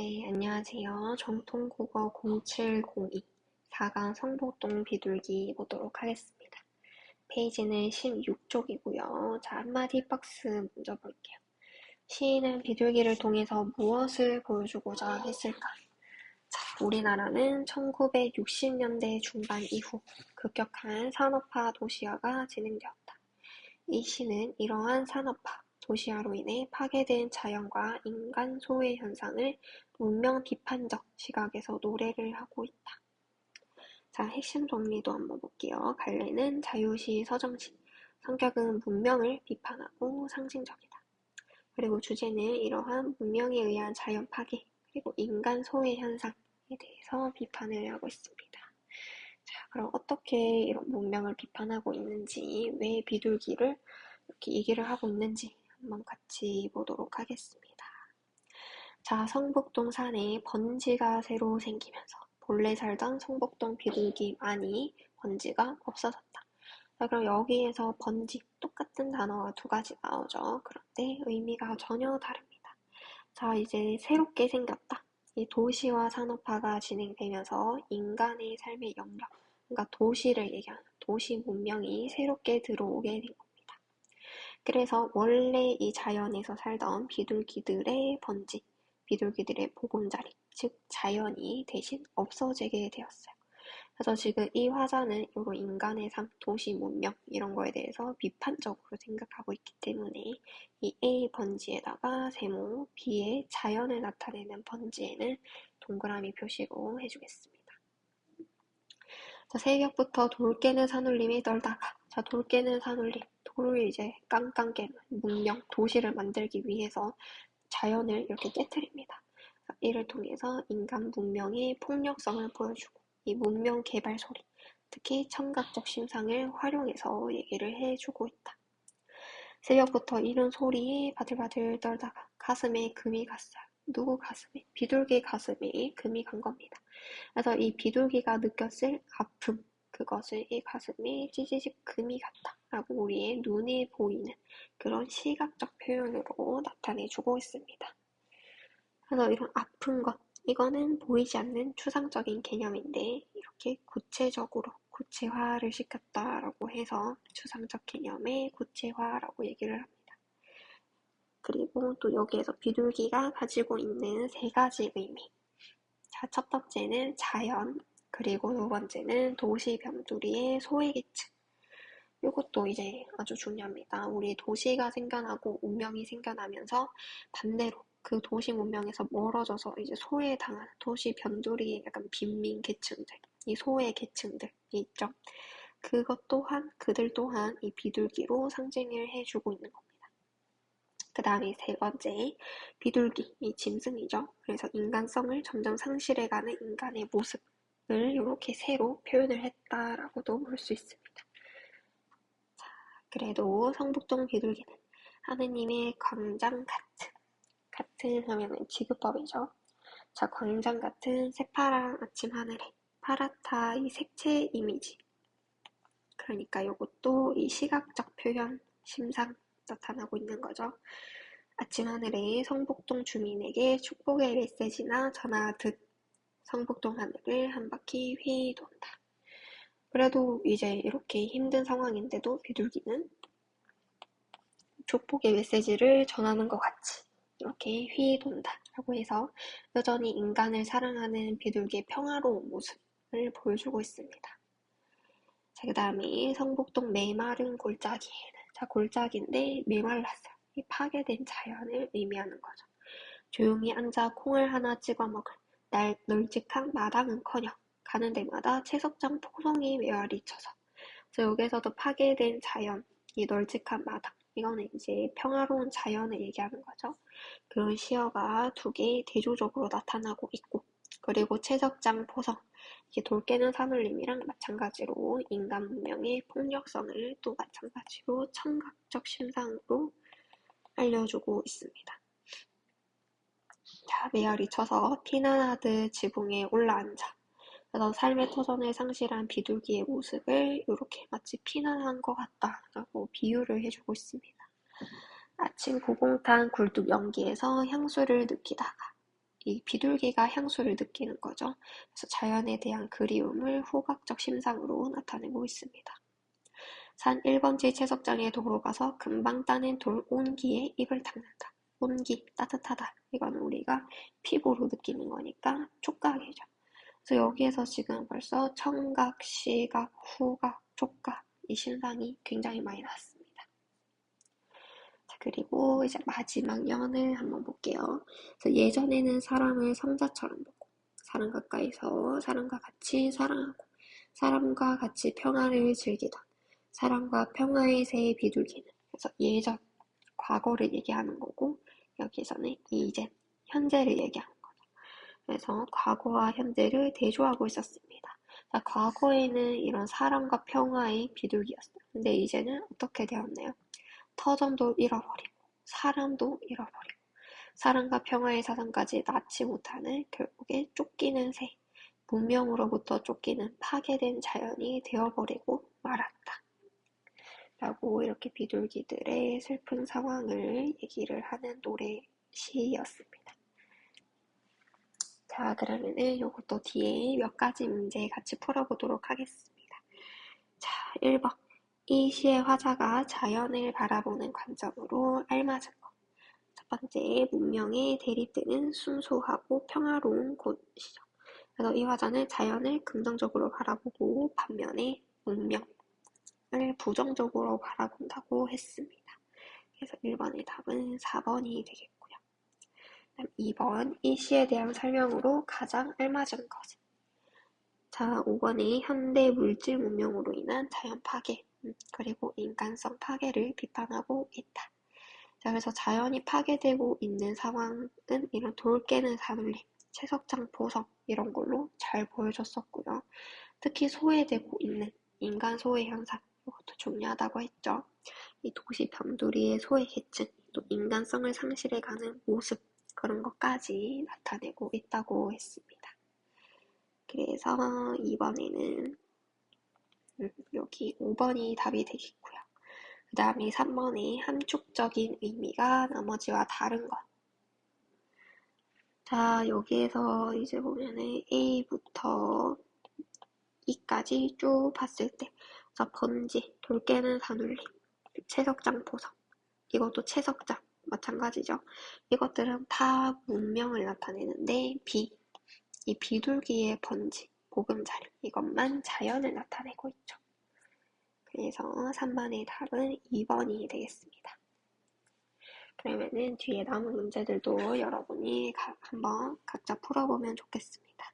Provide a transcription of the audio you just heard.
네, 안녕하세요. 정통국어 0702 4강 성북동 비둘기 보도록 하겠습니다. 페이지는 16쪽이고요. 자, 한마디 박스 먼저 볼게요. 시인은 비둘기를 통해서 무엇을 보여주고자 했을까? 자, 우리나라는 1960년대 중반 이후 급격한 산업화 도시화가 진행되었다. 이 시는 이러한 산업화, 도시화로 인해 파괴된 자연과 인간 소외 현상을 문명 비판적 시각에서 노래를 하고 있다. 자, 핵심 정리도 한번 볼게요. 갈래는 자유시 서정시, 성격은 문명을 비판하고 상징적이다. 그리고 주제는 이러한 문명에 의한 자연 파괴, 그리고 인간 소외 현상에 대해서 비판을 하고 있습니다. 자, 그럼 어떻게 이런 문명을 비판하고 있는지, 왜 비둘기를 이렇게 얘기를 하고 있는지 한번 같이 보도록 하겠습니다. 자, 성북동 산에 번지가 새로 생기면서 본래 살던 성북동 비둘기만이 번지가 없어졌다. 자, 그럼 여기에서 번지, 똑같은 단어가 두 가지 나오죠. 그런데 의미가 전혀 다릅니다. 자, 이제 새롭게 생겼다. 이 도시화 산업화가 진행되면서 인간의 삶의 영역, 그러니까 도시를 얘기하는 도시 문명이 새롭게 들어오게 된 겁니다. 그래서 원래 이 자연에서 살던 비둘기들의 번지, 비둘기들의 보금자리, 즉 자연이 대신 없어지게 되었어요. 그래서 지금 이 화자는 이런 인간의 삶, 도시 문명 이런 거에 대해서 비판적으로 생각하고 있기 때문에 이 A 번지에다가 세모, B의 자연을 나타내는 번지에는 동그라미 표시로 해주겠습니다. 자, 새벽부터 돌 깨는 산울림이 떨다가, 자, 돌 깨는 산울림, 돌을 이제 깡깡 깨는 문명, 도시를 만들기 위해서 자연을 이렇게 깨트립니다. 이를 통해서 인간 문명의 폭력성을 보여주고 이 문명 개발 소리, 특히 청각적 심상을 활용해서 얘기를 해주고 있다. 새벽부터 이런 소리에 바들바들 떨다가 가슴에 금이 갔어요. 누구 가슴에? 비둘기 가슴에 금이 간 겁니다. 그래서 이 비둘기가 느꼈을 아픔, 그것을 이 가슴에 찌지직 금이 갔다 라고 우리의 눈에 보이는 그런 시각적 표현으로 나타내주고 있습니다. 그래서 이런 아픈 것, 이거는 보이지 않는 추상적인 개념인데 이렇게 구체적으로 구체화를 시켰다라고 해서 추상적 개념의 구체화라고 얘기를 합니다. 그리고 또 여기에서 비둘기가 가지고 있는 세 가지 의미. 자, 첫 번째는 자연, 그리고 두 번째는 도시 변두리의 소외계층. 이것도 이제 아주 중요합니다. 우리 도시가 생겨나고 운명이 생겨나면서 반대로 그 도시 문명에서 멀어져서 이제 소외당하는 도시 변두리의 약간 빈민 계층들, 이 소외 계층들이 있죠. 그것 또한 그들 또한 이 비둘기로 상징을 해주고 있는 겁니다. 그 다음에 세 번째, 비둘기, 이 짐승이죠. 그래서 인간성을 점점 상실해가는 인간의 모습을 이렇게 새로 표현을 했다라고도 볼 수 있습니다. 그래도 성북동 비둘기는 하느님의 광장 같은 하면은 지급법이죠. 자, 광장 같은 새파란 아침 하늘에 파랗다 이 색채 이미지. 그러니까 이것도 이 시각적 표현, 심상 나타나고 있는 거죠. 아침 하늘에 성북동 주민에게 축복의 메시지나 전하듯 성북동 하늘을 한 바퀴 휘 돈다. 그래도 이제 이렇게 힘든 상황인데도 비둘기는 축복의 메시지를 전하는 것 같이 이렇게 휘 돈다라고 해서 여전히 인간을 사랑하는 비둘기의 평화로운 모습을 보여주고 있습니다. 자, 그 다음에 성북동 메마른 골짜기에는 자, 골짜기인데 메말랐어요. 이 파괴된 자연을 의미하는 거죠. 조용히 앉아 콩을 하나 찍어 먹을 널찍한 마당은커녕 가는 데마다 채석장 포성이 메아리 쳐서 여기에서도 파괴된 자연, 이 널찍한 마당 이거는 이제 평화로운 자연을 얘기하는 거죠. 그런 시어가 두 개 대조적으로 나타나고 있고 그리고 채석장 포성 이게 돌 깨는 산울림이랑 마찬가지로 인간 문명의 폭력성을 또 마찬가지로 청각적 심상으로 알려주고 있습니다. 자, 메아리 쳐서 피난하듯 지붕에 올라앉아 그래서 삶의 터전을 상실한 비둘기의 모습을 이렇게 마치 피난한 것 같다라고 비유를 해주고 있습니다. 아침 고공탄 굴뚝 연기에서 향수를 느끼다가 이 비둘기가 향수를 느끼는 거죠. 그래서 자연에 대한 그리움을 후각적 심상으로 나타내고 있습니다. 산 1번지 채석장에 도로 가서 금방 따낸 돌 온기에 입을 닦는다. 온기, 따뜻하다. 이건 우리가 피부로 느끼는 거니까 촉각이죠. 그래서 여기에서 지금 벌써 청각, 시각, 후각, 촉각, 이 심상이 굉장히 많이 나왔습니다. 자, 그리고 이제 마지막 연을 한번 볼게요. 그래서 예전에는 사람을 성자처럼 보고, 사람 가까이서 사람과 같이 사랑하고, 사람과 같이 평화를 즐기던, 사랑과 평화의 새의 비둘기는, 그래서 예전, 과거를 얘기하는 거고, 여기서는 이제, 현재를 얘기하는 거죠. 그래서 과거와 현재를 대조하고 있었습니다. 자, 과거에는 이런 사랑과 평화의 비둘기였어요. 근데 이제는 어떻게 되었나요? 터전도 잃어버리고, 사람도 잃어버리고, 사랑과 평화의 사상까지 낳지 못하는 결국에 쫓기는 새, 문명으로부터 쫓기는 파괴된 자연이 되어버리고 말았다. 라고 이렇게 비둘기들의 슬픈 상황을 얘기를 하는 노래 시였습니다. 자, 그러면은 이것도 뒤에 몇 가지 문제 같이 풀어보도록 하겠습니다. 자, 1번. 이 시의 화자가 자연을 바라보는 관점으로 알맞은 것. 첫 번째, 문명에 대립되는 순수하고 평화로운 곳이죠. 그래서 이 화자는 자연을 긍정적으로 바라보고 반면에 문명을 부정적으로 바라본다고 했습니다. 그래서 1번의 답은 4번이 되겠고요. 2번, 이 시에 대한 설명으로 가장 알맞은 것은? 자, 5번이 현대 물질 문명으로 인한 자연 파괴, 그리고 인간성 파괴를 비판하고 있다. 자, 그래서 자연이 파괴되고 있는 상황은 이런 돌 깨는 산울림, 채석장 포성 이런 걸로 잘 보여줬었고요. 특히 소외되고 있는 인간 소외 현상, 이것도 중요하다고 했죠. 이 도시 변두리의 소외 계층, 또 인간성을 상실해가는 모습, 그런 것까지 나타내고 있다고 했습니다. 그래서 2번에는 여기 5번이 답이 되겠고요. 그 다음에 3번이 함축적인 의미가 나머지와 다른 것. 자, 여기에서 이제 보면은 A부터 E까지 쭉 봤을 때, 자, 번지, 돌 깨는 산울림, 채석장 포성, 이것도 채석장, 마찬가지죠. 이것들은 다 문명을 나타내는데, 이 비둘기의 번지, 보금자리, 이것만 자연을 나타내고 있죠. 그래서 3번의 답은 2번이 되겠습니다. 그러면은 뒤에 남은 문제들도 여러분이 한번 각자 풀어보면 좋겠습니다.